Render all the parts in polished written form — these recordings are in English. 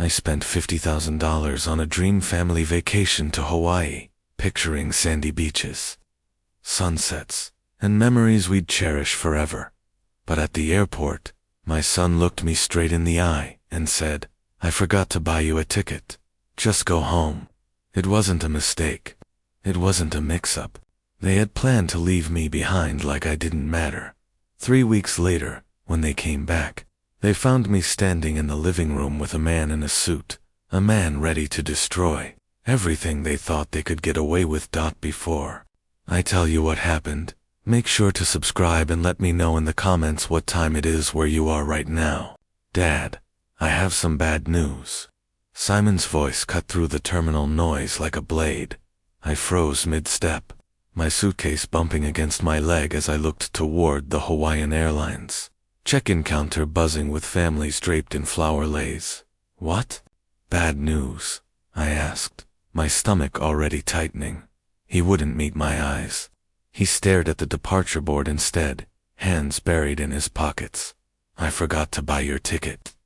I spent $50,000 on a dream family vacation to Hawaii, picturing sandy beaches, sunsets, and memories we'd cherish forever. But at the airport, my son looked me straight in the eye and said, "I forgot to buy you a ticket. Just go home." It wasn't a mistake. It wasn't a mix-up. They had planned to leave me behind like I didn't matter. 3 weeks later, when they came back, they found me standing in the living room with a man in a suit, a man ready to destroy everything they thought they could get away with. Before I tell you what happened, make sure to subscribe and let me know in the comments what time it is where you are right now. Dad, I have some bad news. Simon's voice cut through the terminal noise like a blade. I froze mid-step, my suitcase bumping against my leg as I looked toward the Hawaiian Airlines check-in counter buzzing with families draped in flower leis. What? Bad news? I asked, my stomach already tightening. He wouldn't meet my eyes. He stared at the departure board instead, hands buried in his pockets. "I forgot to buy your ticket."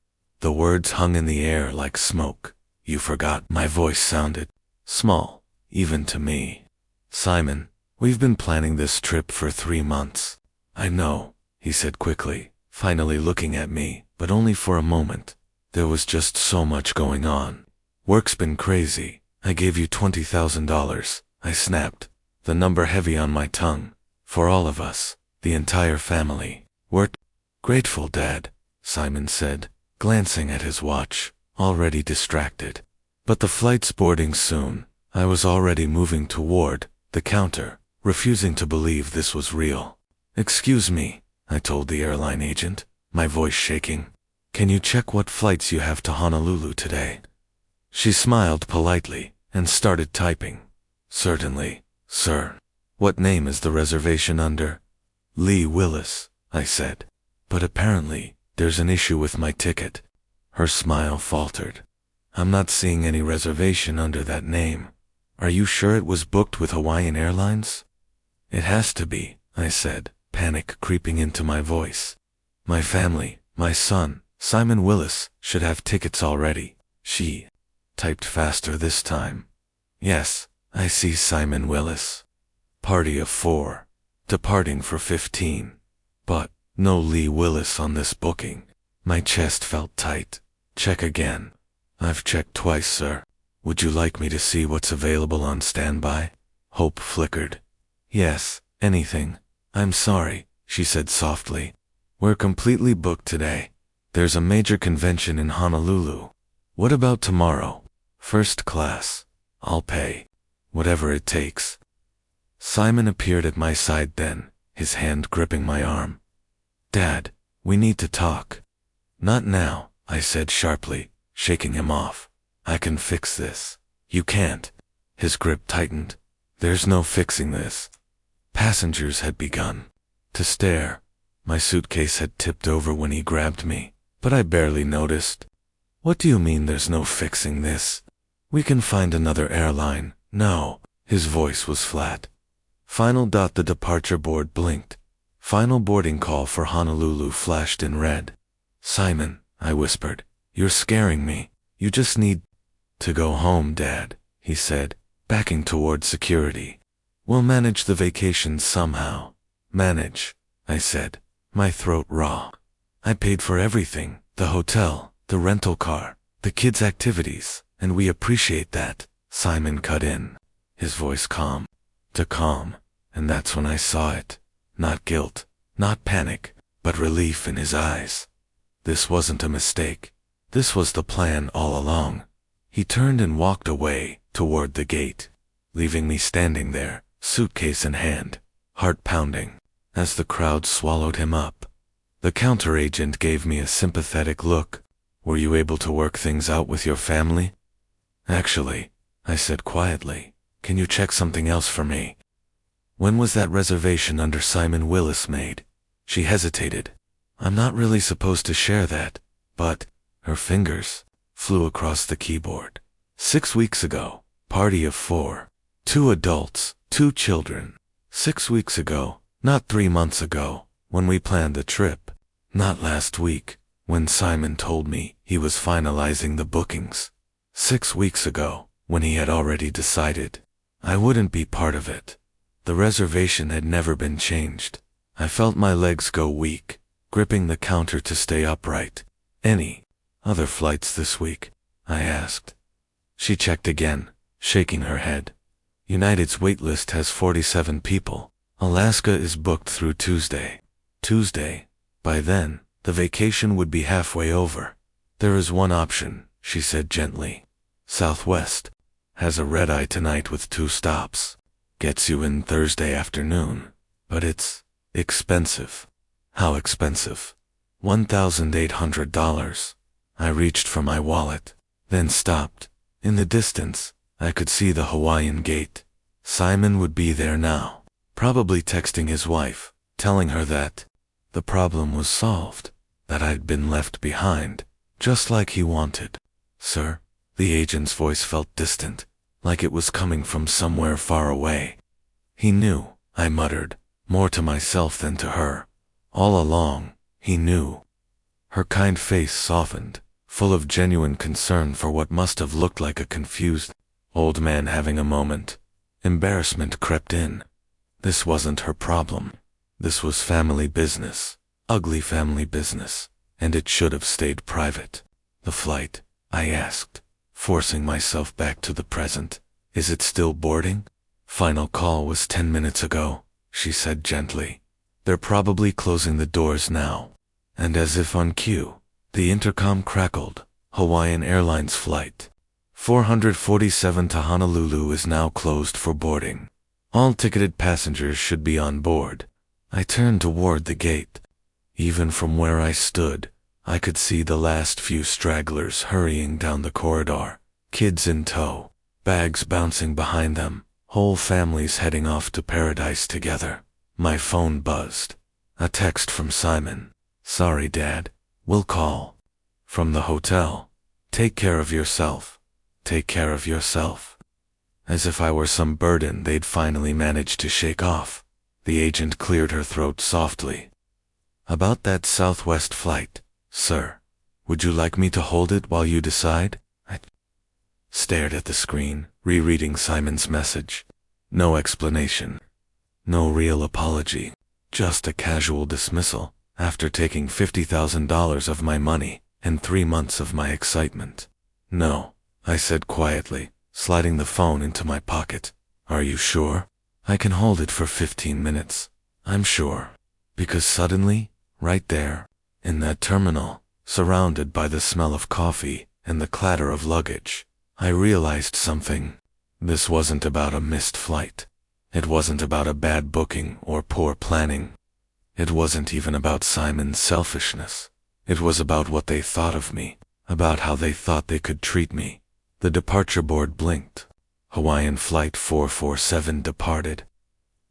The words hung in the air like smoke. "You forgot?" My voice sounded small, even to me. "Simon, we've been planning this trip for 3 months. "I know," he said quickly, finally looking at me, but only for a moment. There was just so much going on. "Work's been crazy. I gave you $20,000, I snapped, the number heavy on my tongue. "For all of us, the entire family. We're grateful, Dad," Simon said, glancing at his watch, already distracted. But the flight's boarding soon. I was already moving toward the counter, refusing to believe this was real. "Excuse me," I told the airline agent, my voice shaking. "Can you check what flights you have to Honolulu today?" She smiled politely and started typing. "Certainly, sir. What name is the reservation under?" "Lee Willis," I said. "But apparently, there's an issue with my ticket." Her smile faltered. "I'm not seeing any reservation under that name. Are you sure it was booked with Hawaiian Airlines?" "It has to be," I said, panic creeping into my voice. "My family, my son, Simon Willis, should have tickets already." She typed faster this time. "Yes, I see Simon Willis. Party of 4. Departing for 15. But no Lee Willis on this booking." My chest felt tight. "Check again." "I've checked twice, sir. Would you like me to see what's available on standby?" Hope flickered. "Yes, anything. I'm sorry," she said softly. "We're completely booked today. There's a major convention in Honolulu. What about tomorrow? First class. I'll pay. Whatever it takes." Simon appeared at my side then, his hand gripping my arm. "Dad, we need to talk." "Not now," I said sharply, shaking him off. "I can fix this." "You can't." His grip tightened. "There's no fixing this." Passengers had begun to stare. My suitcase had tipped over when he grabbed me, but I barely noticed. "What do you mean there's no fixing this? We can find another airline." "No." His voice was flat. Final. The departure board blinked. Final boarding call for Honolulu flashed in red. "Simon," I whispered, "you're scaring me. You just need to go home, Dad," he said, backing toward security. "We'll manage the vacation somehow." "Manage," I said, my throat raw. "I paid for everything, the hotel, the rental car, the kids' activities, and we appreciate that." Simon cut in, his voice calm. Calm, and that's when I saw it. Not guilt, not panic, but relief in his eyes. This wasn't a mistake. This was the plan all along. He turned and walked away, toward the gate, leaving me standing there, suitcase in hand, heart pounding, as the crowd swallowed him up. The counter agent gave me a sympathetic look. "Were you able to work things out with your family?" "Actually," I said quietly, "can you check something else for me?" "When was that reservation under Simon Willis made?" She hesitated. "I'm not really supposed to share that, but..." Her fingers flew across the keyboard. "6 weeks ago. Party of 4. 2 adults, 2 children. 6 weeks ago, not 3 months ago, when we planned the trip. Not last week, when Simon told me he was finalizing the bookings. 6 weeks ago, when he had already decided I wouldn't be part of it. The reservation had never been changed. I felt my legs go weak, gripping the counter to stay upright. Any other flights this week? I asked. She checked again, shaking her head. United's waitlist has 47 people. Alaska is booked through Tuesday. Tuesday? By then, the vacation would be halfway over. There is one option, she said gently. Southwest has a red-eye tonight with 2 stops. Gets you in Thursday afternoon. But it's expensive. How expensive? $1,800. I reached for my wallet, then stopped. In the distance, I could see the Hawaiian gate. Simon would be there now, probably texting his wife, telling her that the problem was solved, that I'd been left behind, just like he wanted. Sir? The agent's voice felt distant, like it was coming from somewhere far away. He knew, I muttered, more to myself than to her. All along, he knew. Her kind face softened, full of genuine concern for what must have looked like a confused old man having a moment. Embarrassment crept in. This wasn't her problem. This was family business, ugly family business, and it should have stayed private. The flight? I asked, forcing myself back to the present. Is it still boarding? Final call was 10 minutes ago, she said gently. They're probably closing the doors now. And as if on cue, the intercom crackled. Hawaiian Airlines flight 447 to Honolulu is now closed for boarding. All ticketed passengers should be on board. I turned toward the gate. Even from where I stood, I could see the last few stragglers hurrying down the corridor, kids in tow, bags bouncing behind them, whole families heading off to paradise together. My phone buzzed. A text from Simon. Sorry, Dad. We'll call. From the hotel. Take care of yourself. Take care of yourself. As if I were some burden they'd finally managed to shake off. The agent cleared her throat softly. About that Southwest flight, sir. Would you like me to hold it while you decide? I stared at the screen, rereading Simon's message. No explanation. No real apology. Just a casual dismissal, after taking $50,000 of my money and 3 months of my excitement. No, I said quietly, sliding the phone into my pocket. Are you sure? I can hold it for 15 minutes. I'm sure. Because suddenly, right there, in that terminal, surrounded by the smell of coffee and the clatter of luggage, I realized something. This wasn't about a missed flight. It wasn't about a bad booking or poor planning. It wasn't even about Simon's selfishness. It was about what they thought of me, about how they thought they could treat me. The departure board blinked. Hawaiian Flight 447 departed.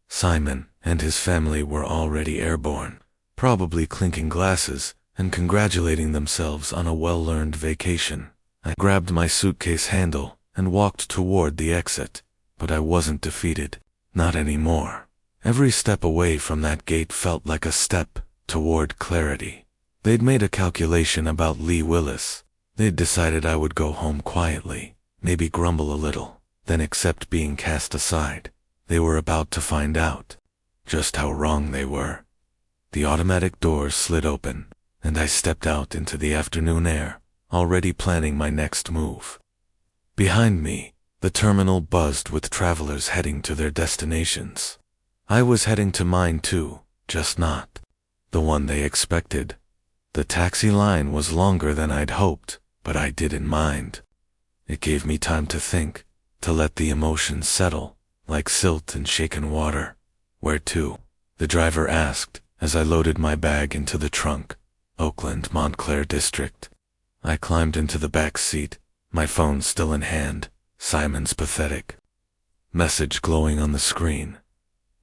Simon and his family were already airborne, probably clinking glasses and congratulating themselves on a well-earned vacation. I grabbed my suitcase handle and walked toward the exit, but I wasn't defeated. Not anymore. Every step away from that gate felt like a step toward clarity. They'd made a calculation about Lee Willis. They'd decided I would go home quietly, maybe grumble a little, then accept being cast aside. They were about to find out just how wrong they were. The automatic doors slid open, and I stepped out into the afternoon air, already planning my next move. Behind me, the terminal buzzed with travelers heading to their destinations. I was heading to mine too, just not the one they expected. The taxi line was longer than I'd hoped, but I didn't mind. It gave me time to think, to let the emotions settle, like silt in shaken water. Where to? The driver asked, as I loaded my bag into the trunk. Oakland, Montclair District. I climbed into the back seat, my phone still in hand. Simon's pathetic message glowing on the screen.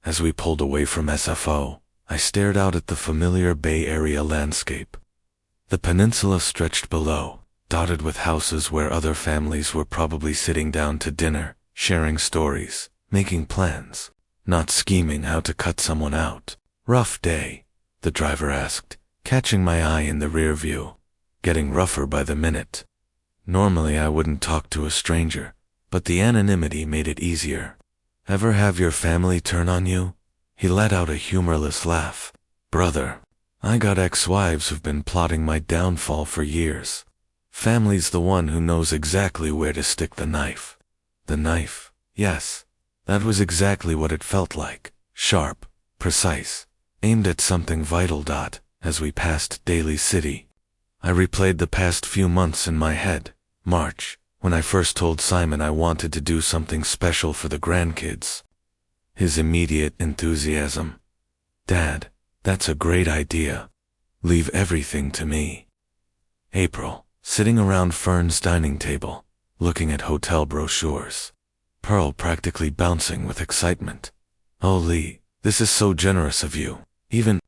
As we pulled away from SFO, I stared out at the familiar Bay Area landscape. The peninsula stretched below, dotted with houses where other families were probably sitting down to dinner, sharing stories, making plans, not scheming how to cut someone out. Rough day? The driver asked, catching my eye in the rear view. getting rougher by the minute. Normally I wouldn't talk to a stranger, but the anonymity made it easier. Ever have your family turn on you? He let out a humorless laugh. Brother, I got ex-wives who've been plotting my downfall for years. Family's the one who knows exactly where to stick the knife. The knife, yes, that was exactly what it felt like. Sharp, precise, aimed at something vital. As we passed Daly City, I replayed the past few months in my head. March, when I first told Simon I wanted to do something special for the grandkids. His immediate enthusiasm. Dad, that's a great idea. Leave everything to me. April, sitting around Fern's dining table, looking at hotel brochures. Pearl practically bouncing with excitement. Oh Lee, this is so generous of you. Even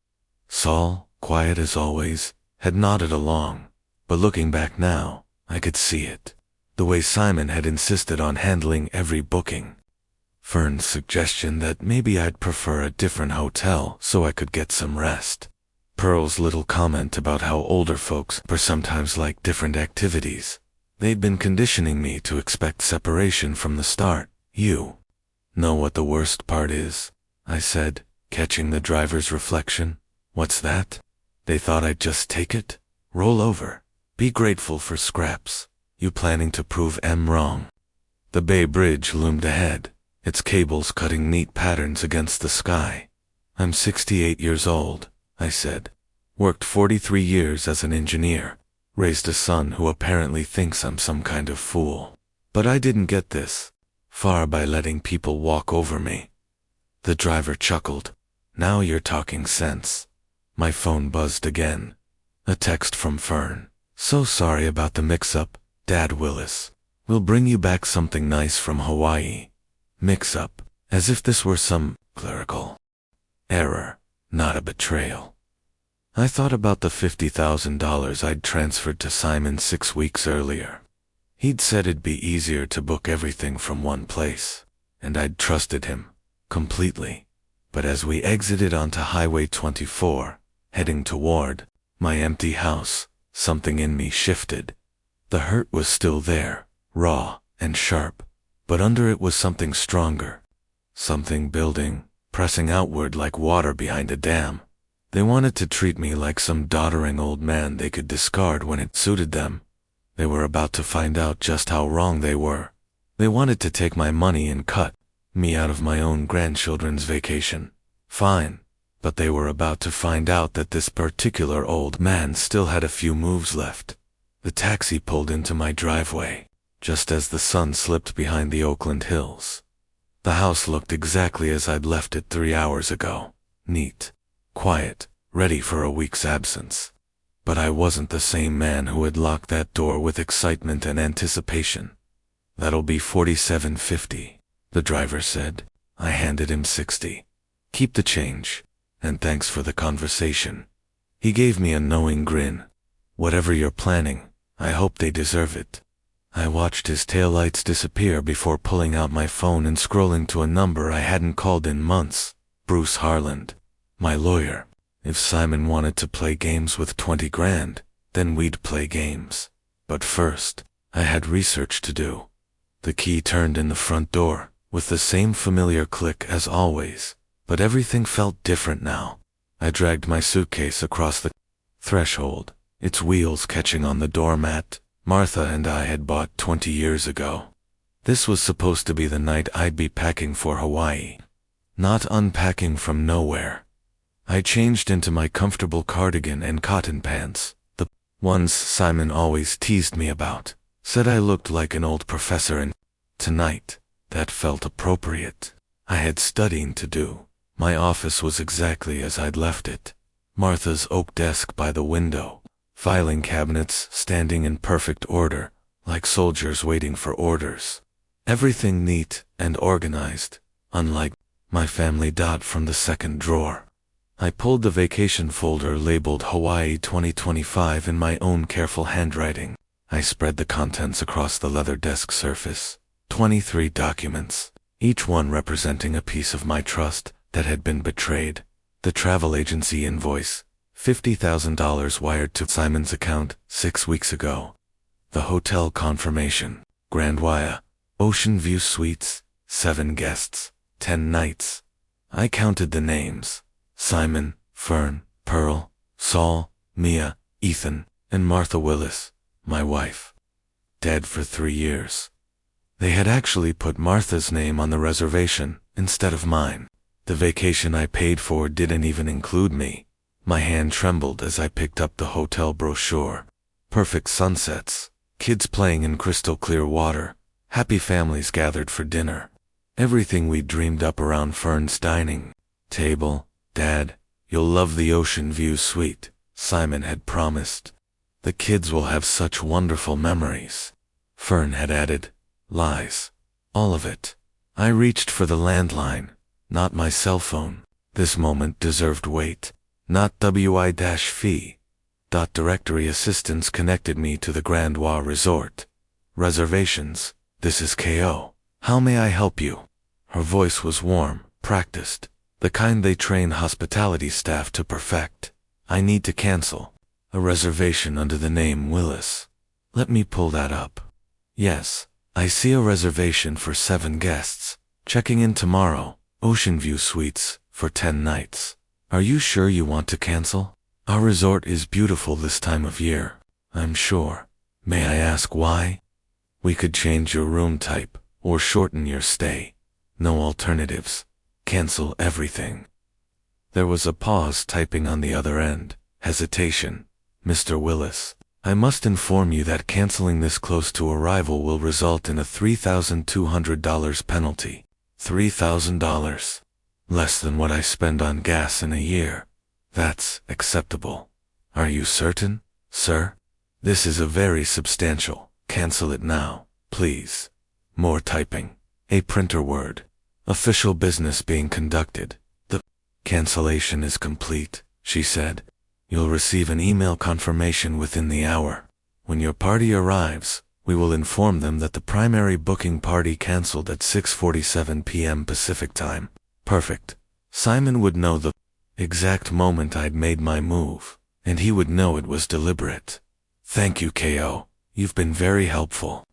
Saul, quiet as always, had nodded along, but looking back now, I could see it. The way Simon had insisted on handling every booking. Fern's suggestion that maybe I'd prefer a different hotel so I could get some rest. Pearl's little comment about how older folks were sometimes like different activities. They'd been conditioning me to expect separation from the start. You know what the worst part is? I said, catching the driver's reflection. What's that? They thought I'd just take it? Roll over. Be grateful for scraps. You planning to prove M wrong? The Bay Bridge loomed ahead, its cables cutting neat patterns against the sky. I'm 68 years old, I said. Worked 43 years as an engineer. Raised a son who apparently thinks I'm some kind of fool. But I didn't get this far by letting people walk over me. The driver chuckled. Now you're talking sense. My phone buzzed again. A text from Fern. So sorry about the mix-up, Dad Willis. We'll bring you back something nice from Hawaii. Mix-up, as if this were some clerical error, not a betrayal. I thought about the $50,000 I'd transferred to Simon 6 weeks earlier. He'd said it'd be easier to book everything from one place, and I'd trusted him completely. But as we exited onto Highway 24, heading toward my empty house, something in me shifted. The hurt was still there, raw and sharp, but under it was something stronger. Something building, pressing outward like water behind a dam. They wanted to treat me like some doddering old man they could discard when it suited them. They were about to find out just how wrong they were. They wanted to take my money and cut me out of my own grandchildren's vacation. Fine, but they were about to find out that this particular old man still had a few moves left. The taxi pulled into my driveway, just as the sun slipped behind the Oakland hills. The house looked exactly as I'd left it 3 hours ago. Neat, quiet, ready for a week's absence. But I wasn't the same man who had locked that door with excitement and anticipation. That'll be $47.50, the driver said. I handed him $60. Keep the change, and thanks for the conversation. He gave me a knowing grin. Whatever you're planning, I hope they deserve it. I watched his taillights disappear before pulling out my phone and scrolling to a number I hadn't called in months. Bruce Harland, my lawyer. If Simon wanted to play games with 20 grand, then we'd play games. But first, I had research to do. The key turned in the front door, with the same familiar click as always, but everything felt different now. I dragged my suitcase across the threshold, its wheels catching on the doormat Martha and I had bought 20 years ago. This was supposed to be the night I'd be packing for Hawaii. Not unpacking from nowhere. I changed into my comfortable cardigan and cotton pants, the ones Simon always teased me about. Said I looked like an old professor, and tonight, that felt appropriate. I had studying to do. My office was exactly as I'd left it. Martha's oak desk by the window, filing cabinets standing in perfect order, like soldiers waiting for orders. Everything neat and organized, unlike my family dot from the second drawer. I pulled the vacation folder labeled Hawaii 2025 in my own careful handwriting. I spread the contents across the leather desk surface. 23 documents, each one representing a piece of my trust that had been betrayed. The travel agency invoice, $50,000 wired to Simon's account 6 weeks ago. The hotel confirmation. Grand Waya, Ocean View Suites, 7 guests, 10 nights. I counted the names. Simon, Fern, Pearl, Saul, Mia, Ethan, and Martha Willis, my wife. Dead for 3 years. They had actually put Martha's name on the reservation instead of mine. The vacation I paid for didn't even include me. My hand trembled as I picked up the hotel brochure. Perfect sunsets, kids playing in crystal clear water, happy families gathered for dinner. Everything we dreamed up around Fern's dining table. Dad, you'll love the Ocean View Suite, Simon had promised. The kids will have such wonderful memories. Fern had added. Lies. All of it. I reached for the landline, not my cell phone. This moment deserved wait, not WI-fee. Directory assistance connected me to the Grand Waya Resort. Reservations. This is KO. How may I help you? Her voice was warm, practiced, the kind they train hospitality staff to perfect. I need to cancel a reservation under the name Willis. Let me pull that up. Yes, I see a reservation for 7 guests, checking in tomorrow, Ocean View Suites, for 10 nights. Are you sure you want to cancel? Our resort is beautiful this time of year, I'm sure. May I ask why? We could change your room type, or shorten your stay. No alternatives. Cancel everything. There was a pause typing on the other end. Hesitation. Mr. Willis, I must inform you that canceling this close to arrival will result in a $3,200 penalty. $3,000. Less than what I spend on gas in a year. That's acceptable. Are you certain, sir? This is a very substantial. Cancel it now, please. More typing. A printer word. Official business being conducted. The cancellation is complete, she said. You'll receive an email confirmation within the hour. When your party arrives, we will inform them that the primary booking party canceled at 6:47 p.m. Pacific time. Perfect. Simon would know the exact moment I'd made my move, and he would know it was deliberate. Thank you, KO. You've been very helpful.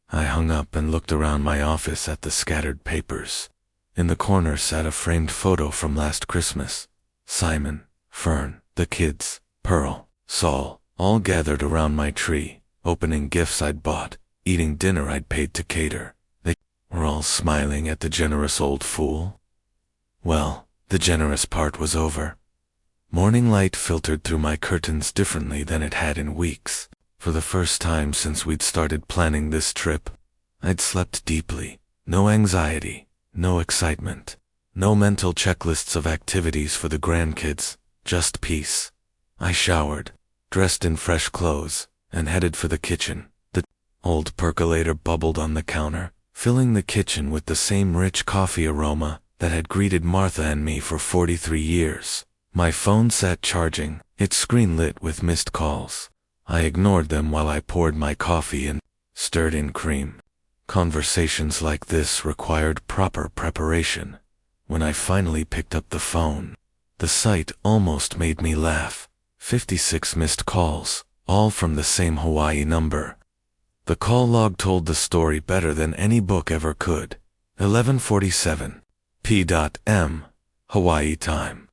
I hung up and looked around my office at the scattered papers. In the corner sat a framed photo from last Christmas. Simon, Fern, the kids, Pearl, Saul, all gathered around my tree, opening gifts I'd bought, eating dinner I'd paid to cater. They were all smiling at the generous old fool. Well, the generous part was over. Morning light filtered through my curtains differently than it had in weeks. For the first time since we'd started planning this trip, I'd slept deeply. No anxiety, no excitement, no mental checklists of activities for the grandkids, just peace. I showered, dressed in fresh clothes, and headed for the kitchen. The old percolator bubbled on the counter, filling the kitchen with the same rich coffee aroma that had greeted Martha and me for 43 years. My phone sat charging, its screen lit with missed calls. I ignored them while I poured my coffee and stirred in cream. Conversations like this required proper preparation. When I finally picked up the phone, the sight almost made me laugh. 56 missed calls, all from the same Hawaii number. The call log told the story better than any book ever could. 11:47 p.m. Hawaii time.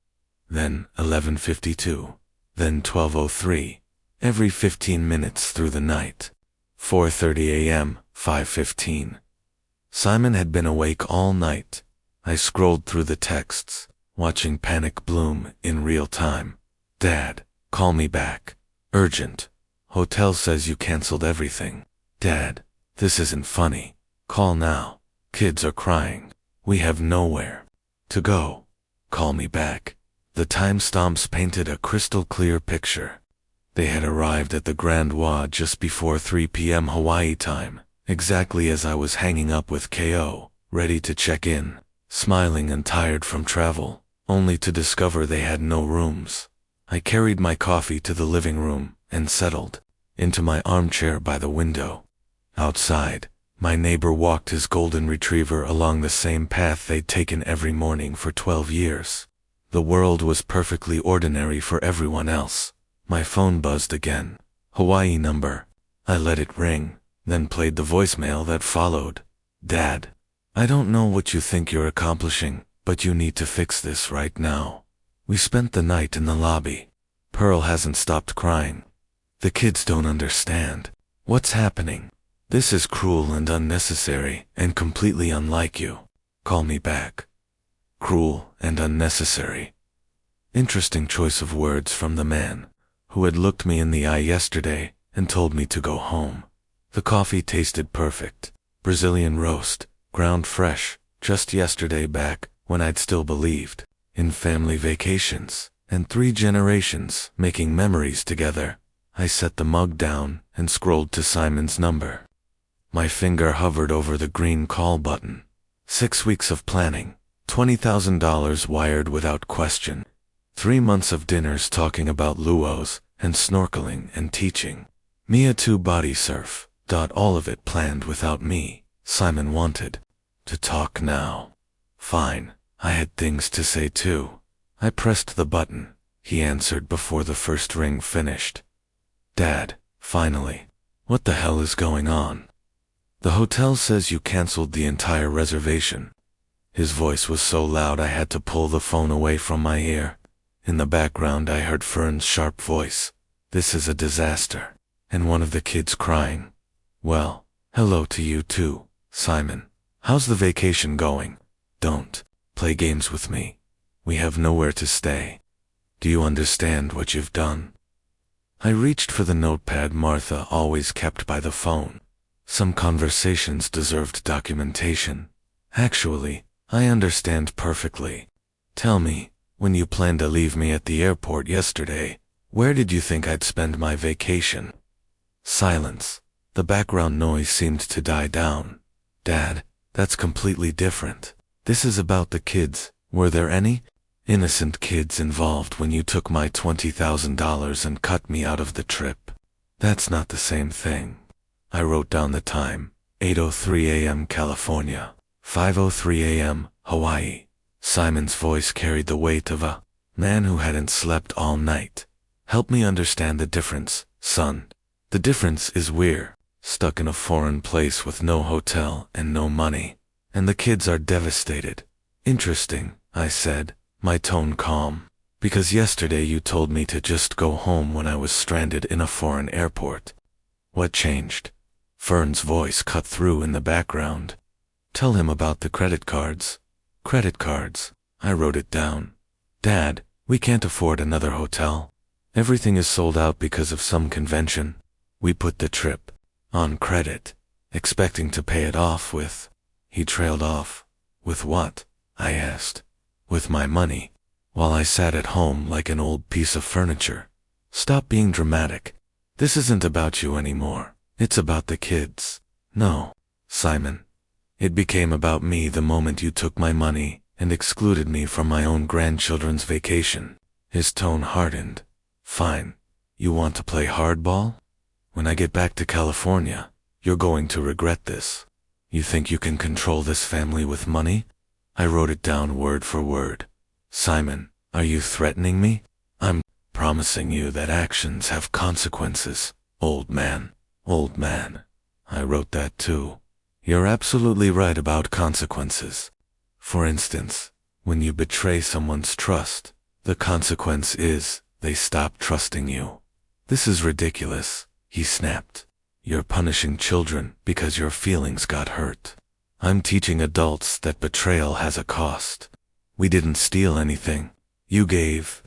Then 11:52. Then 12:03. Every 15 minutes through the night. 4:30 a.m., 5:15. Simon had been awake all night. I scrolled through the texts, watching panic bloom in real time. Dad, call me back. Urgent. Hotel says you canceled everything. Dad, this isn't funny. Call now. Kids are crying. We have nowhere to go. Call me back. The timestamps painted a crystal clear picture. They had arrived at the Grand Waya just before 3 p.m. Hawaii time, exactly as I was hanging up with KO, ready to check in, smiling and tired from travel, only to discover they had no rooms. I carried my coffee to the living room and settled into my armchair by the window. Outside, my neighbor walked his golden retriever along the same path they'd taken every morning for 12 years. The world was perfectly ordinary for everyone else. My phone buzzed again. Hawaii number. I let it ring, then played the voicemail that followed. Dad, I don't know what you think you're accomplishing, but you need to fix this right now. We spent the night in the lobby. Pearl hasn't stopped crying. The kids don't understand. What's happening? This is cruel and unnecessary, and completely unlike you. Call me back. Cruel and unnecessary. Interesting choice of words from the man who had looked me in the eye yesterday and told me to go home. The coffee tasted perfect. Brazilian roast, ground fresh, just yesterday back when I'd still believed in family vacations and 3 generations making memories together. I set the mug down and scrolled to Simon's number. My finger hovered over the green call button. 6 weeks of planning, $20,000 wired without question. 3 months of dinners talking about luos and snorkeling and teaching. Mia to body surf. All of it planned without me. Simon wanted to talk now. Fine, I had things to say too. I pressed the button. He answered before the first ring finished. Dad, finally. What the hell is going on? The hotel says you canceled the entire reservation. His voice was so loud I had to pull the phone away from my ear. In the background I heard Fern's sharp voice. This is a disaster. And one of the kids crying. Well, hello to you too, Simon. How's the vacation going? Don't play games with me. We have nowhere to stay. Do you understand what you've done? I reached for the notepad Martha always kept by the phone. Some conversations deserved documentation. Actually, I understand perfectly. Tell me, when you planned to leave me at the airport yesterday, where did you think I'd spend my vacation? Silence. The background noise seemed to die down. Dad, that's completely different. This is about the kids. Were there any innocent kids involved when you took my $20,000 and cut me out of the trip? That's not the same thing. I wrote down the time. 8:03 a.m. California. 5:03 a.m. Hawaii. Simon's voice carried the weight of a man who hadn't slept all night. Help me understand the difference, son. The difference is we're stuck in a foreign place with no hotel and no money, and the kids are devastated. Interesting, I said, my tone calm, because yesterday you told me to just go home when I was stranded in a foreign airport. What changed? Fern's voice cut through in the background. Tell him about the credit cards. Credit cards. I wrote it down. Dad, we can't afford another hotel. Everything is sold out because of some convention. We put the trip on credit, expecting to pay it off with. He trailed off. With what? I asked. With my money. While I sat at home like an old piece of furniture. Stop being dramatic. This isn't about you anymore. It's about the kids. No, Simon. It became about me the moment you took my money and excluded me from my own grandchildren's vacation. His tone hardened. Fine. You want to play hardball? When I get back to California, you're going to regret this. You think you can control this family with money? I wrote it down word for word. Simon, are you threatening me? I'm promising you that actions have consequences, old man. Old man. I wrote that too. You're absolutely right about consequences. For instance, when you betray someone's trust, the consequence is they stop trusting you. This is ridiculous, he snapped. You're punishing children because your feelings got hurt. I'm teaching adults that betrayal has a cost. We didn't steal anything. You gave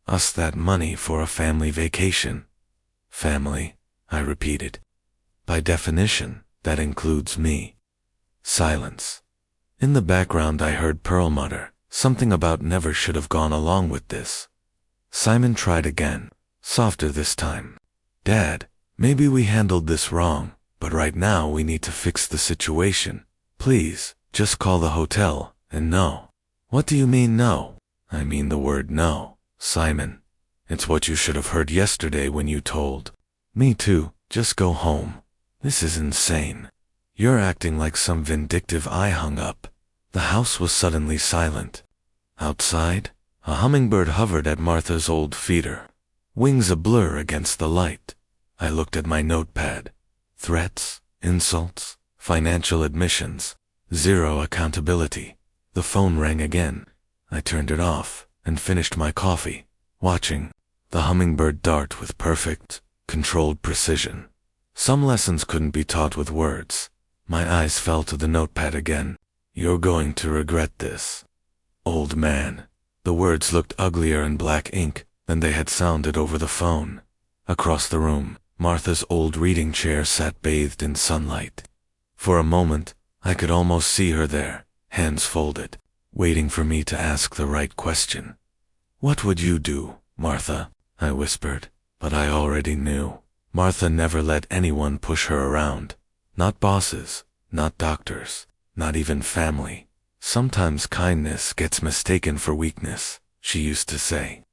us that money for a family vacation. Family, I repeated. By definition, that includes me. Silence. In the background I heard Pearl mutter, something about never should have gone along with this. Simon tried again, softer this time. Dad, maybe we handled this wrong, but right now we need to fix the situation. Please, just call the hotel, and no. What do you mean no? I mean the word no, Simon. It's what you should have heard yesterday when you told me to just go home. This is insane. You're acting like some vindictive I hung up. The house was suddenly silent. Outside, A hummingbird hovered at Martha's old feeder, wings a blur against the light. I looked at my notepad. Threats, insults, financial admissions, zero accountability. The phone rang again. I turned it off and finished my coffee, watching the hummingbird dart with perfect, controlled precision. Some lessons couldn't be taught with words. My eyes fell to the notepad again. You're going to regret this, old man. The words looked uglier in black ink than they had sounded over the phone. Across the room, Martha's old reading chair sat bathed in sunlight. For a moment, I could almost see her there, hands folded, waiting for me to ask the right question. What would you do, Martha? I whispered, but I already knew. Martha never let anyone push her around. Not bosses, not doctors, not even family. Sometimes kindness gets mistaken for weakness, she used to say.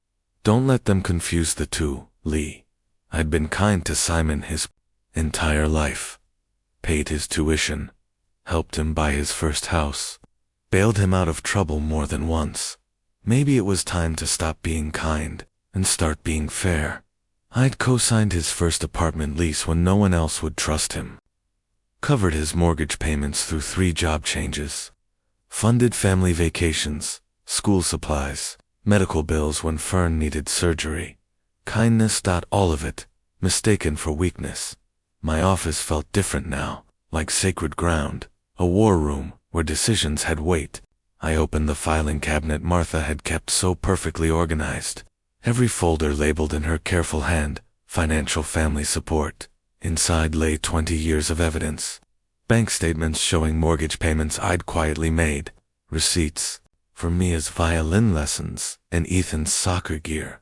Don't let them confuse the two, Lee. I'd been kind to Simon his entire life. Paid his tuition, helped him buy his first house, bailed him out of trouble more than once. Maybe it was time to stop being kind and start being fair. I'd co-signed his first apartment lease when no one else would trust him. Covered his mortgage payments through 3 job changes. Funded family vacations, school supplies, medical bills when Fern needed surgery. Kindness. All of it, mistaken for weakness. My office felt different now, like sacred ground, a war room where decisions had weight. I opened the filing cabinet Martha had kept so perfectly organized. Every folder labeled in her careful hand, financial family support. Inside lay 20 years of evidence. Bank statements showing mortgage payments I'd quietly made. Receipts for Mia's violin lessons and Ethan's soccer gear.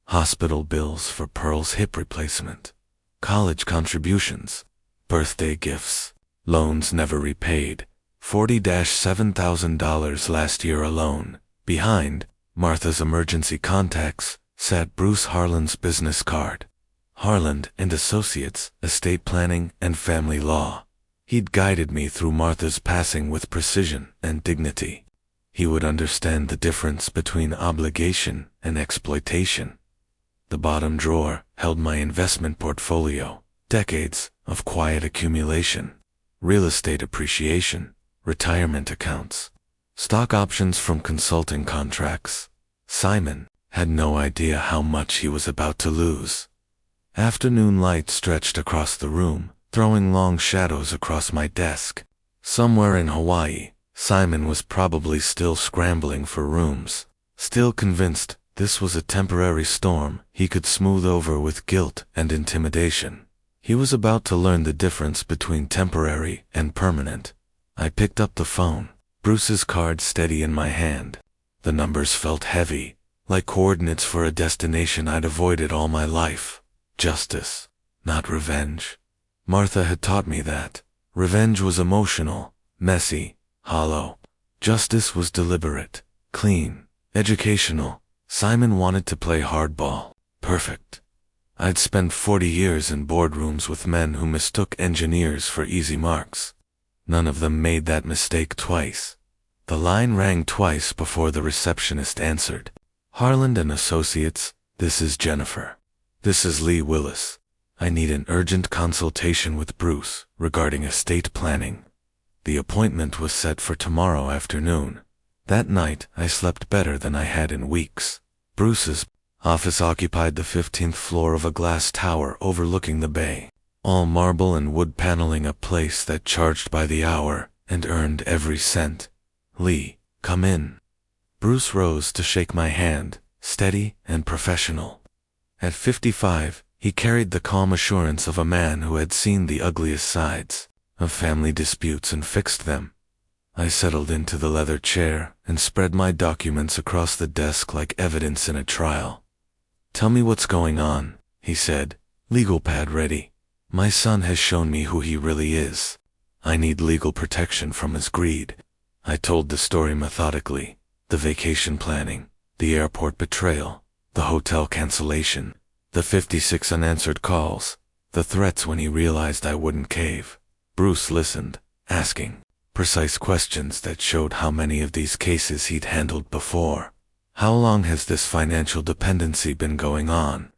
Hospital bills for Pearl's hip replacement. College contributions. Birthday gifts. Loans never repaid. $40,000 last year alone. Behind Martha's emergency contacts sat Bruce Harlan's business card. Harland and Associates, estate planning and family law. He'd guided me through Martha's passing with precision and dignity. He would understand the difference between obligation and exploitation. The bottom drawer held my investment portfolio, decades of quiet accumulation, real estate appreciation, retirement accounts, stock options from consulting contracts. Simon had no idea how much he was about to lose. Afternoon light stretched across the room, throwing long shadows across my desk. Somewhere in Hawaii, Simon was probably still scrambling for rooms, still convinced this was a temporary storm he could smooth over with guilt and intimidation. He was about to learn the difference between temporary and permanent. I picked up the phone, Bruce's card steady in my hand. The numbers felt heavy, like coordinates for a destination I'd avoided all my life. Justice, not revenge. Martha had taught me that. Revenge was emotional, messy, hollow. Justice was deliberate, clean, educational. Simon wanted to play hardball. Perfect. I'd spent 40 years in boardrooms with men who mistook engineers for easy marks. None of them made that mistake twice. The line rang twice before the receptionist answered. Harland and Associates, this is Jennifer. This is Lee Willis. I need an urgent consultation with Bruce regarding estate planning. The appointment was set for tomorrow afternoon. That night, I slept better than I had in weeks. Bruce's office occupied the 15th floor of a glass tower overlooking the bay. All marble and wood paneling, a place that charged by the hour and earned every cent. Lee, come in. Bruce rose to shake my hand, steady and professional. At 55, he carried the calm assurance of a man who had seen the ugliest sides of family disputes and fixed them. I settled into the leather chair and spread my documents across the desk like evidence in a trial. Tell me what's going on, he said, legal pad ready. My son has shown me who he really is. I need legal protection from his greed. I told the story methodically. The vacation planning, the airport betrayal, the hotel cancellation, the 56 unanswered calls, the threats when he realized I wouldn't cave. Bruce listened, asking precise questions that showed how many of these cases he'd handled before. How long has this financial dependency been going on?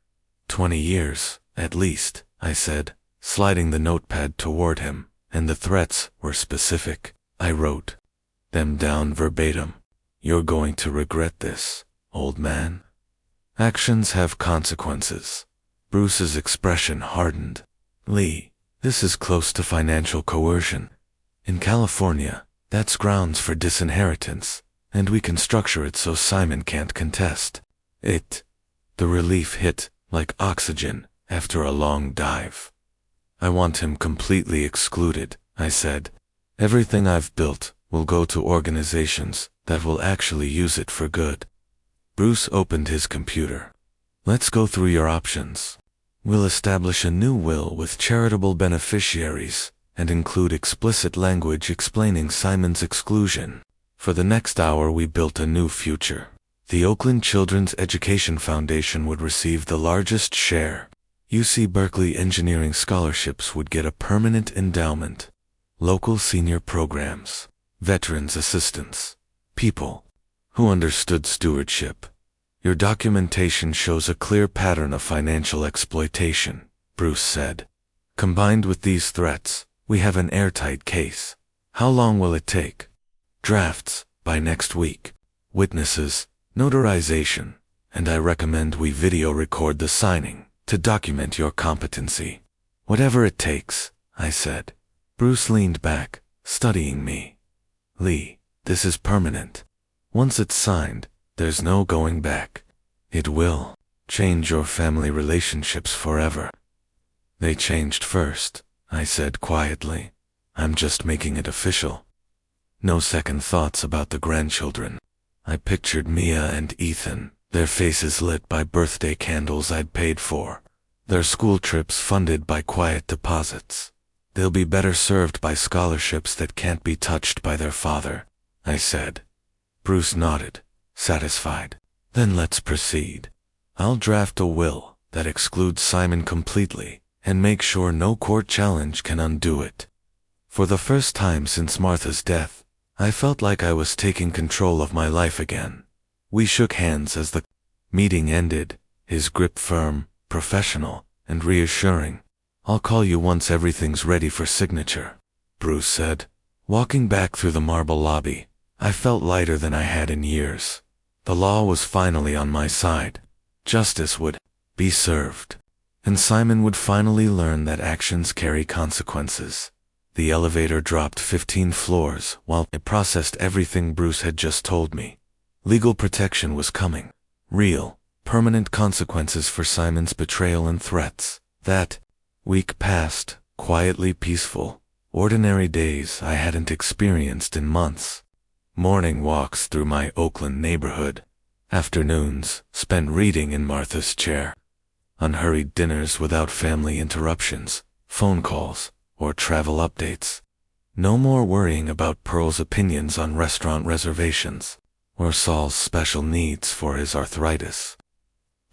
20 years, at least, I said, sliding the notepad toward him, and the threats were specific. I wrote them down verbatim. You're going to regret this, old man. Actions have consequences. Bruce's expression hardened. Lee, this is close to financial coercion. In California, that's grounds for disinheritance, and we can structure it so Simon can't contest it. The relief hit like oxygen after a long dive. I want him completely excluded, I said. Everything I've built will go to organizations that will actually use it for good. Bruce opened his computer. Let's go through your options. We'll establish a new will with charitable beneficiaries and include explicit language explaining Simon's exclusion. For the next hour we built a new future. The Oakland Children's Education Foundation would receive the largest share. UC Berkeley engineering scholarships would get a permanent endowment. Local senior programs, veterans assistance, people who understood stewardship. Your documentation shows a clear pattern of financial exploitation, Bruce said. Combined with these threats, we have an airtight case. How long will it take? Drafts, by next week. Witnesses, notarization, and I recommend we video record the signing to document your competency. Whatever it takes, I said. Bruce leaned back, studying me. Lee, this is permanent. Once it's signed, there's no going back. It will change your family relationships forever. They changed first, I said quietly. I'm just making it official. No second thoughts about the grandchildren. I pictured Mia and Ethan, their faces lit by birthday candles I'd paid for, their school trips funded by quiet deposits. They'll be better served by scholarships that can't be touched by their father, I said. Bruce nodded, satisfied. Then let's proceed. I'll draft a will that excludes Simon completely and make sure no court challenge can undo it. For the first time since Martha's death, I felt like I was taking control of my life again. We shook hands as the meeting ended, his grip firm, professional, and reassuring. I'll call you once everything's ready for signature, Bruce said. Walking back through the marble lobby, I felt lighter than I had in years. The law was finally on my side. Justice would be served. And Simon would finally learn that actions carry consequences. The elevator dropped 15 floors while it processed everything Bruce had just told me. Legal protection was coming. Real, permanent consequences for Simon's betrayal and threats. That week passed, quietly peaceful. Ordinary days I hadn't experienced in months. Morning walks through my Oakland neighborhood. Afternoons spent reading in Martha's chair. Unhurried dinners without family interruptions, phone calls, or travel updates. No more worrying about Pearl's opinions on restaurant reservations, or Saul's special needs for his arthritis.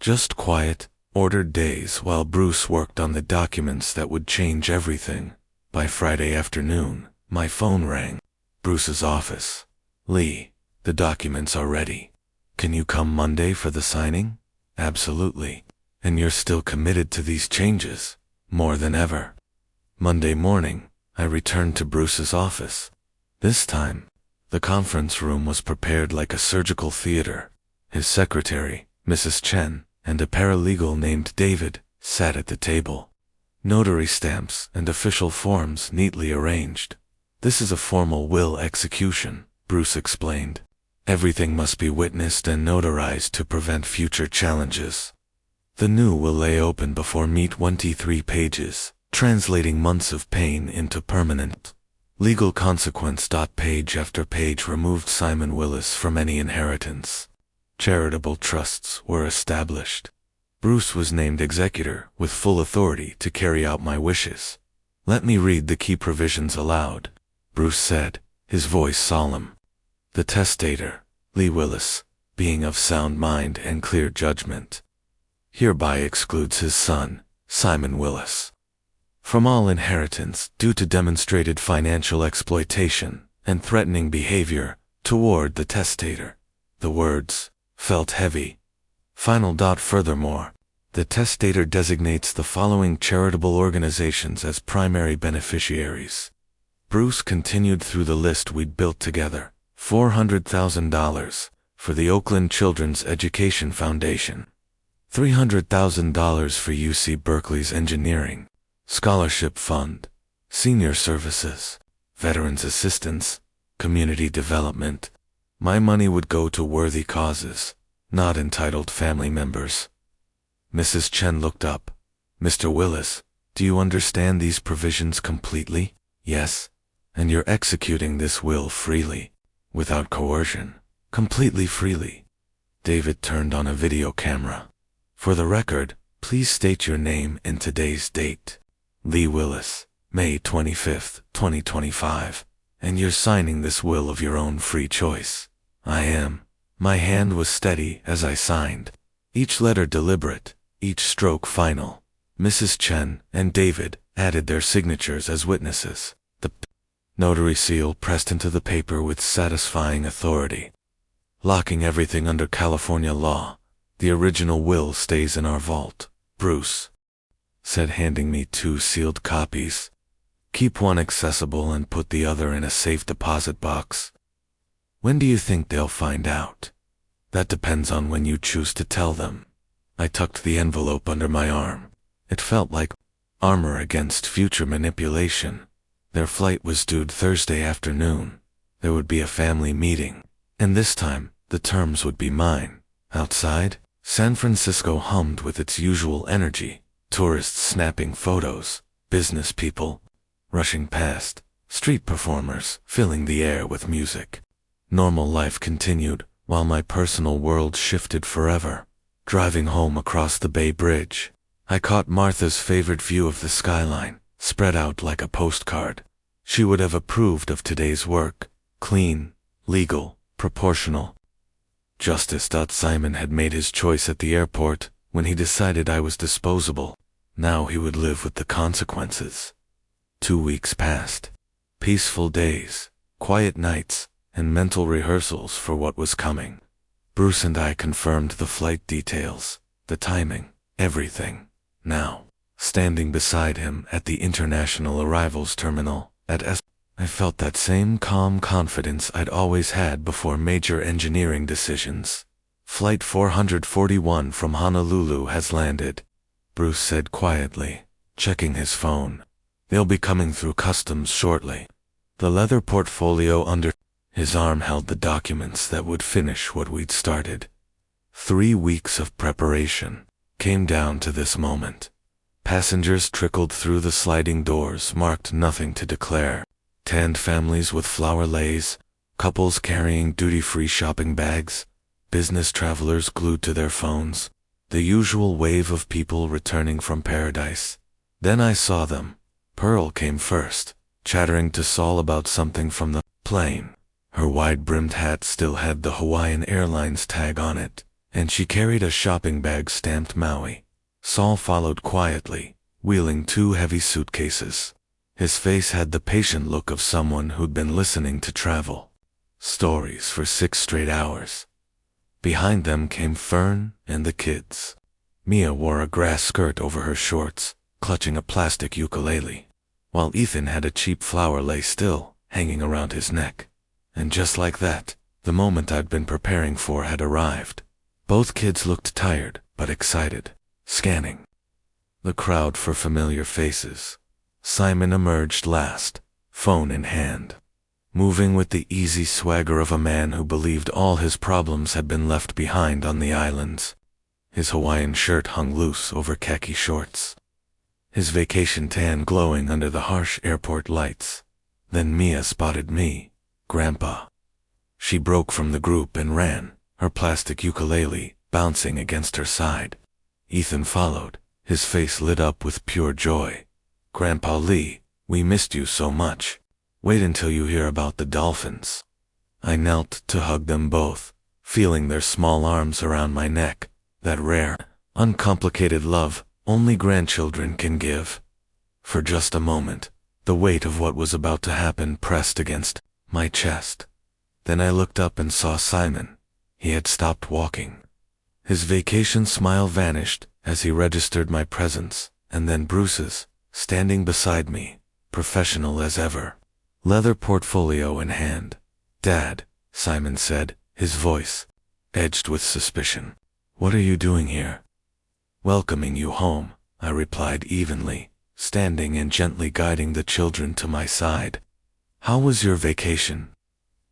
Just quiet, ordered days while Bruce worked on the documents that would change everything. By Friday afternoon, my phone rang. Bruce's office. Lee, the documents are ready. Can you come Monday for the signing? Absolutely. And you're still committed to these changes, more than ever. Monday morning, I returned to Bruce's office. This time, the conference room was prepared like a surgical theater. His secretary, Mrs. Chen, and a paralegal named David sat at the table. Notary stamps and official forms neatly arranged. This is a formal will execution, Bruce explained. Everything must be witnessed and notarized to prevent future challenges. The new will lay open before me 23 pages, translating months of pain into permanent legal consequence. Page after page removed Simon Willis from any inheritance. Charitable trusts were established. Bruce was named executor with full authority to carry out my wishes. Let me read the key provisions aloud, Bruce said, his voice solemn. The testator, Lee Willis, being of sound mind and clear judgment, hereby excludes his son, Simon Willis, from all inheritance due to demonstrated financial exploitation and threatening behavior toward the testator. The words, felt heavy. Final. Furthermore, the testator designates the following charitable organizations as primary beneficiaries. Bruce continued through the list we'd built together. $400,000 for the Oakland Children's Education Foundation. $300,000 for UC Berkeley's Engineering Scholarship Fund, Senior Services, Veterans Assistance, Community Development. My money would go to worthy causes, not entitled family members. Mrs. Chen looked up. Mr. Willis, do you understand these provisions completely? Yes. And you're executing this will freely, without coercion, completely freely. David turned on a video camera. For the record, please state your name and today's date. Lee Willis, May 25th, 2025. And you're signing this will of your own free choice. I am. My hand was steady as I signed. Each letter deliberate, each stroke final. Mrs. Chen and David added their signatures as witnesses. The notary seal pressed into the paper with satisfying authority. Locking everything under California law, the original will stays in our vault. Bruce said, handing me 2 sealed copies. Keep one accessible and put the other in a safe deposit box. When do you think they'll find out? That depends on when you choose to tell them. I tucked the envelope under my arm. It felt like armor against future manipulation. Their flight was due Thursday afternoon. There would be a family meeting, and this time, the terms would be mine. Outside, San Francisco hummed with its usual energy. Tourists snapping photos, business people rushing past, street performers filling the air with music. Normal life continued, while my personal world shifted forever. Driving home across the Bay Bridge, I caught Martha's favorite view of the skyline, spread out like a postcard. She would have approved of today's work. Clean, legal, proportional. Justice. Simon had made his choice at the airport when he decided I was disposable. Now he would live with the consequences. 2 weeks passed. Peaceful days, quiet nights, and mental rehearsals for what was coming. Bruce and I confirmed the flight details, the timing, everything. Now, standing beside him at the international arrivals terminal at I felt that same calm confidence I'd always had before major engineering decisions. Flight 441 from Honolulu has landed, Bruce said quietly, checking his phone. They'll be coming through customs shortly. The leather portfolio under his arm held the documents that would finish what we'd started. 3 weeks of preparation came down to this moment. Passengers trickled through the sliding doors, marked nothing to declare. Tanned families with flower leis, couples carrying duty-free shopping bags, business travelers glued to their phones, the usual wave of people returning from paradise. Then I saw them. Pearl came first, chattering to Saul about something from the plane. Her wide-brimmed hat still had the Hawaiian Airlines tag on it, and she carried a shopping bag stamped Maui. Saul followed quietly, wheeling 2 heavy suitcases. His face had the patient look of someone who'd been listening to travel stories for 6 straight hours. Behind them came Fern and the kids. Mia wore a grass skirt over her shorts, clutching a plastic ukulele, while Ethan had a cheap flower lace still hanging around his neck. And just like that, the moment I'd been preparing for had arrived. Both kids looked tired, but excited, scanning the crowd for familiar faces. Simon emerged last, phone in hand, moving with the easy swagger of a man who believed all his problems had been left behind on the islands. His Hawaiian shirt hung loose over khaki shorts, his vacation tan glowing under the harsh airport lights. Then Mia spotted me, Grandpa. She broke from the group and ran, her plastic ukulele bouncing against her side. Ethan followed, his face lit up with pure joy. Grandpa Lee, we missed you so much. Wait until you hear about the dolphins. I knelt to hug them both, feeling their small arms around my neck, that rare, uncomplicated love only grandchildren can give. For just a moment, the weight of what was about to happen pressed against my chest. Then I looked up and saw Simon. He had stopped walking. His vacation smile vanished as he registered my presence, and then Bruce's, standing beside me, professional as ever, leather portfolio in hand. "Dad," Simon said, his voice edged with suspicion. "What are you doing here?" "Welcoming you home," I replied evenly, standing and gently guiding the children to my side. "How was your vacation?"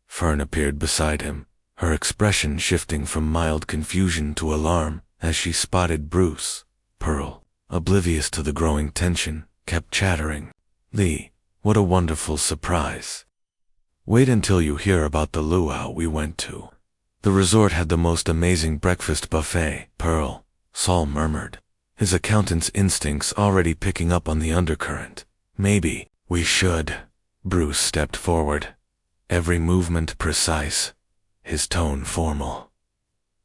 Fern appeared beside him, her expression shifting from mild confusion to alarm as she spotted Bruce. Pearl, oblivious to the growing tension, kept chattering. "Lee, what a wonderful surprise. Wait until you hear about the luau we went to. The resort had the most amazing breakfast buffet." "Pearl," Saul murmured, his accountant's instincts already picking up on the undercurrent. "Maybe we should." Bruce stepped forward, every movement precise, his tone formal.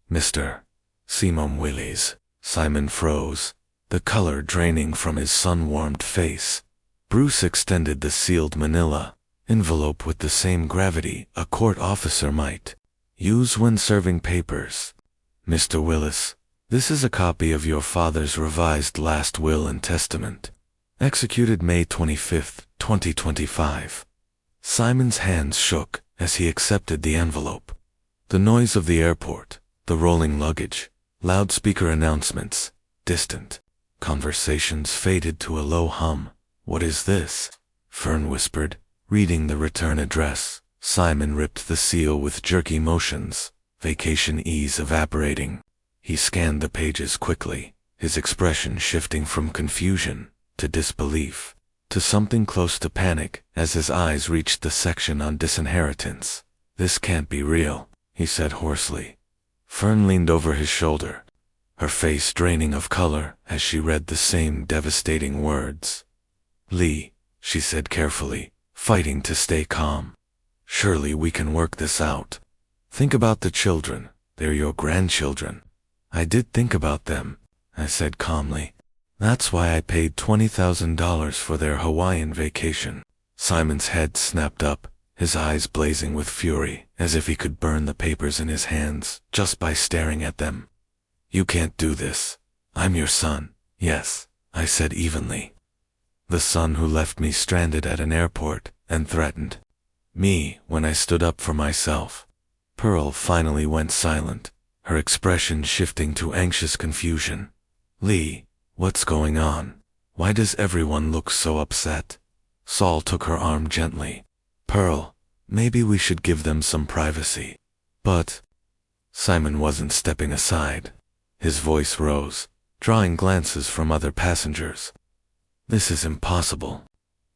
"Mr. Simon Willis." Simon froze, the color draining from his sun-warmed face. Bruce extended the sealed manila envelope with the same gravity a court officer might use when serving papers. "Mr. Willis, this is a copy of your father's revised last will and testament, executed May 25, 2025. Simon's hands shook as he accepted the envelope. The noise of the airport, the rolling luggage, loudspeaker announcements, distant conversations faded to a low hum. "What is this?" Fern whispered, reading the return address. Simon ripped the seal with jerky motions, vacation ease evaporating. He scanned the pages quickly, his expression shifting from confusion to disbelief to something close to panic as his eyes reached the section on disinheritance. "This can't be real," he said hoarsely. Fern leaned over his shoulder, her face draining of color as she read the same devastating words. "Lee," she said carefully, fighting to stay calm. "Surely we can work this out. Think about the children. They're your grandchildren." "I did think about them," I said calmly. "That's why I paid $20,000 for their Hawaiian vacation." Simon's head snapped up, his eyes blazing with fury, as if he could burn the papers in his hands just by staring at them. "You can't do this. I'm your son." "Yes," I said evenly. "The son who left me stranded at an airport and threatened me when I stood up for myself." Pearl finally went silent, her expression shifting to anxious confusion. "Lee, what's going on? Why does everyone look so upset?" Saul took her arm gently. "Pearl, maybe we should give them some privacy." "But—" Simon wasn't stepping aside. His voice rose, drawing glances from other passengers. "This is impossible.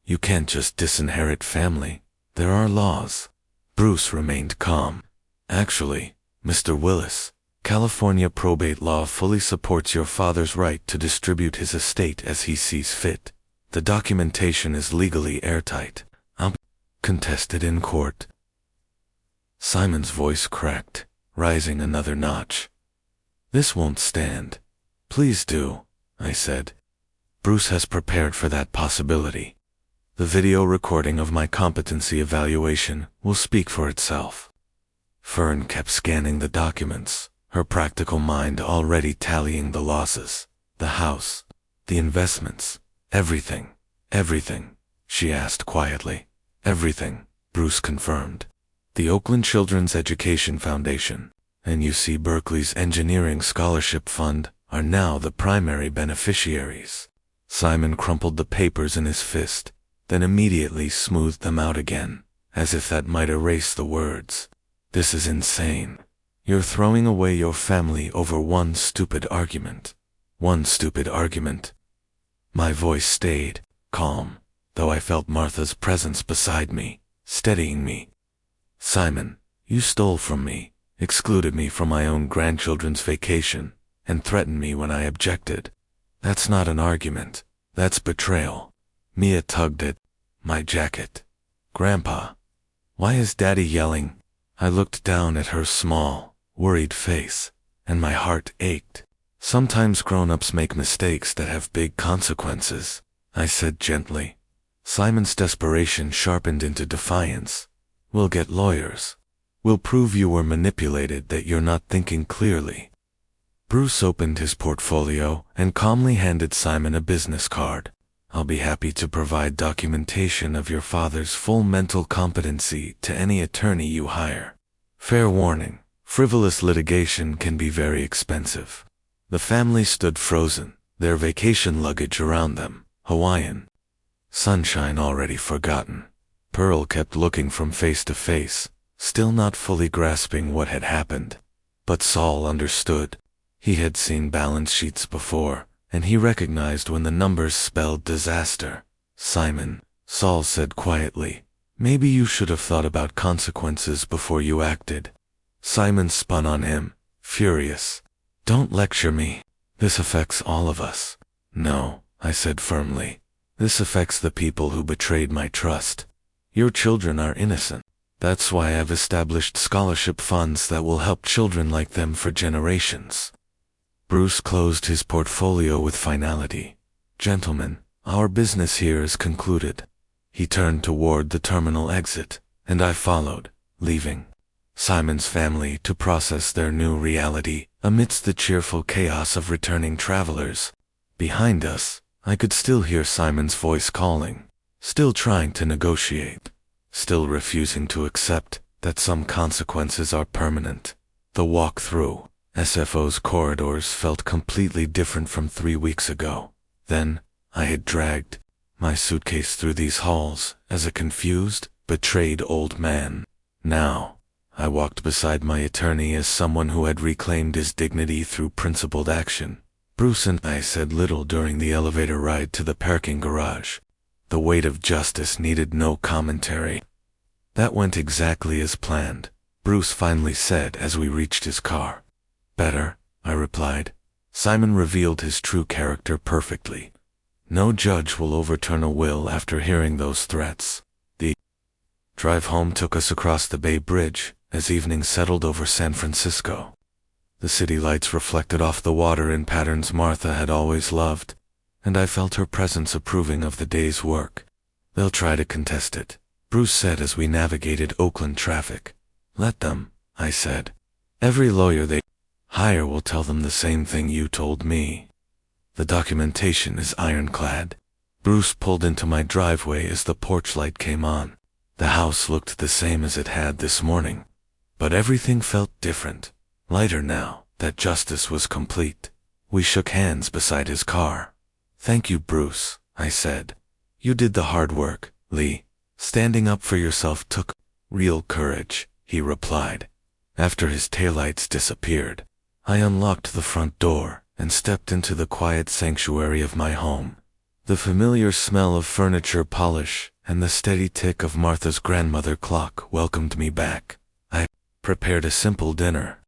You can't just disinherit family. There are laws." Bruce remained calm. "Actually, Mr. Willis, California probate law fully supports your father's right to distribute his estate as he sees fit. The documentation is legally airtight. I'm contested in court." Simon's voice cracked, rising another notch. "This won't stand." "Please do," I said. "Bruce has prepared for that possibility. The video recording of my competency evaluation will speak for itself." Fern kept scanning the documents, her practical mind already tallying the losses, the house, the investments, everything. "Everything?" she asked quietly. "Everything," Bruce confirmed. "The Oakland Children's Education Foundation and UC Berkeley's Engineering Scholarship Fund are now the primary beneficiaries." Simon crumpled the papers in his fist, then immediately smoothed them out again, as if that might erase the words. "This is insane. You're throwing away your family over one stupid argument." "One stupid argument." My voice stayed calm, though I felt Martha's presence beside me, steadying me. "Simon, you stole from me, excluded me from my own grandchildren's vacation, and threatened me when I objected. That's not an argument. That's betrayal." Mia tugged at my jacket. "Grandpa, why is Daddy yelling?" I looked down at her small, worried face, and my heart ached. "Sometimes grown-ups make mistakes that have big consequences," I said gently. Simon's desperation sharpened into defiance. "We'll get lawyers." We'll prove you were manipulated, that you're not thinking clearly. Bruce opened his portfolio and calmly handed Simon a business card. I'll be happy to provide documentation of your father's full mental competency to any attorney you hire. Fair warning, frivolous litigation can be very expensive. The family stood frozen, their vacation luggage around them, Hawaiian sunshine already forgotten. Pearl kept looking from face to face, still not fully grasping what had happened. But Saul understood. He had seen balance sheets before, and he recognized when the numbers spelled disaster. Simon, Saul said quietly, maybe you should have thought about consequences before you acted. Simon spun on him, furious. Don't lecture me. This affects all of us. No, I said firmly. This affects the people who betrayed my trust. Your children are innocent. That's why I've established scholarship funds that will help children like them for generations. Bruce closed his portfolio with finality. Gentlemen, our business here is concluded. He turned toward the terminal exit, and I followed, leaving Simon's family to process their new reality amidst the cheerful chaos of returning travelers. Behind us, I could still hear Simon's voice calling, still trying to negotiate, still refusing to accept that some consequences are permanent. The walk through SFO's corridors felt completely different from 3 weeks ago. Then, I had dragged my suitcase through these halls as a confused, betrayed old man. Now, I walked beside my attorney as someone who had reclaimed his dignity through principled action. Bruce and I said little during the elevator ride to the parking garage. The weight of justice needed no commentary. That went exactly as planned, Bruce finally said as we reached his car. Better, I replied. Simon revealed his true character perfectly. No judge will overturn a will after hearing those threats. The drive home took us across the Bay Bridge as evening settled over San Francisco. The city lights reflected off the water in patterns Martha had always loved, and I felt her presence approving of the day's work. They'll try to contest it, Bruce said as we navigated Oakland traffic. Let them, I said. Every lawyer they hire will tell them the same thing you told me. The documentation is ironclad. Bruce pulled into my driveway as the porch light came on. The house looked the same as it had this morning, but everything felt different, lighter now that justice was complete. We shook hands beside his car. Thank you, Bruce, I said. You did the hard work, Lee. Standing up for yourself took real courage, he replied. After his taillights disappeared, I unlocked the front door and stepped into the quiet sanctuary of my home. The familiar smell of furniture polish and the steady tick of Martha's grandmother clock welcomed me back. I prepared a simple dinner.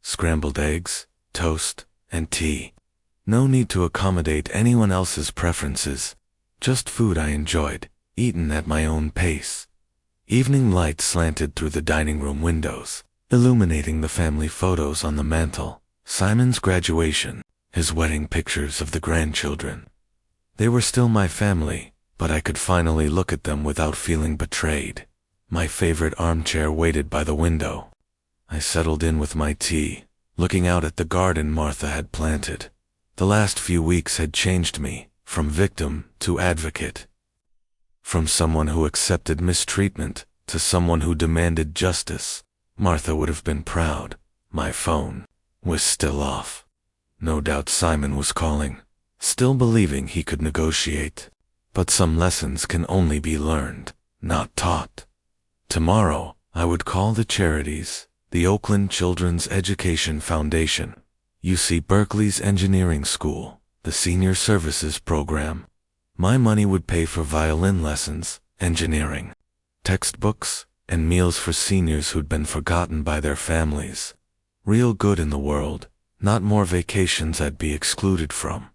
Scrambled eggs, toast, and tea. No need to accommodate anyone else's preferences. Just food I enjoyed, eaten at my own pace. Evening light slanted through the dining room windows, illuminating the family photos on the mantel, Simon's graduation, his wedding pictures of the grandchildren. They were still my family, but I could finally look at them without feeling betrayed. My favorite armchair waited by the window. I settled in with my tea, looking out at the garden Martha had planted. The last few weeks had changed me, from victim to advocate. From someone who accepted mistreatment to someone who demanded justice. Martha would have been proud. My phone was still off. No doubt Simon was calling, still believing he could negotiate. But some lessons can only be learned, not taught. Tomorrow, I would call the charities, the Oakland Children's Education Foundation, UC Berkeley's Engineering School, the Senior Services Program. My money would pay for violin lessons, engineering, textbooks, and meals for seniors who'd been forgotten by their families. Real good in the world, not more vacations I'd be excluded from.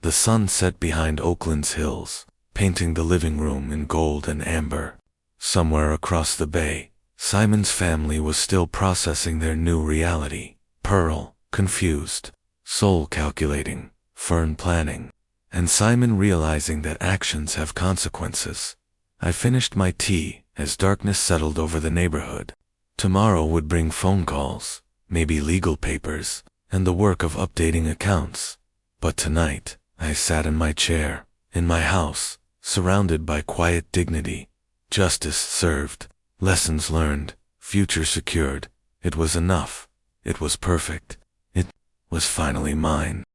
The sun set behind Oakland's hills, painting the living room in gold and amber. Somewhere across the bay, Simon's family was still processing their new reality. Pearl, confused, Soul calculating, Fern planning, and Simon realizing that actions have consequences. I finished my tea as darkness settled over the neighborhood. Tomorrow would bring phone calls, maybe legal papers, and the work of updating accounts. But tonight, I sat in my chair, in my house, surrounded by quiet dignity. Justice served, lessons learned, future secured. It was enough. It was perfect. It was finally mine.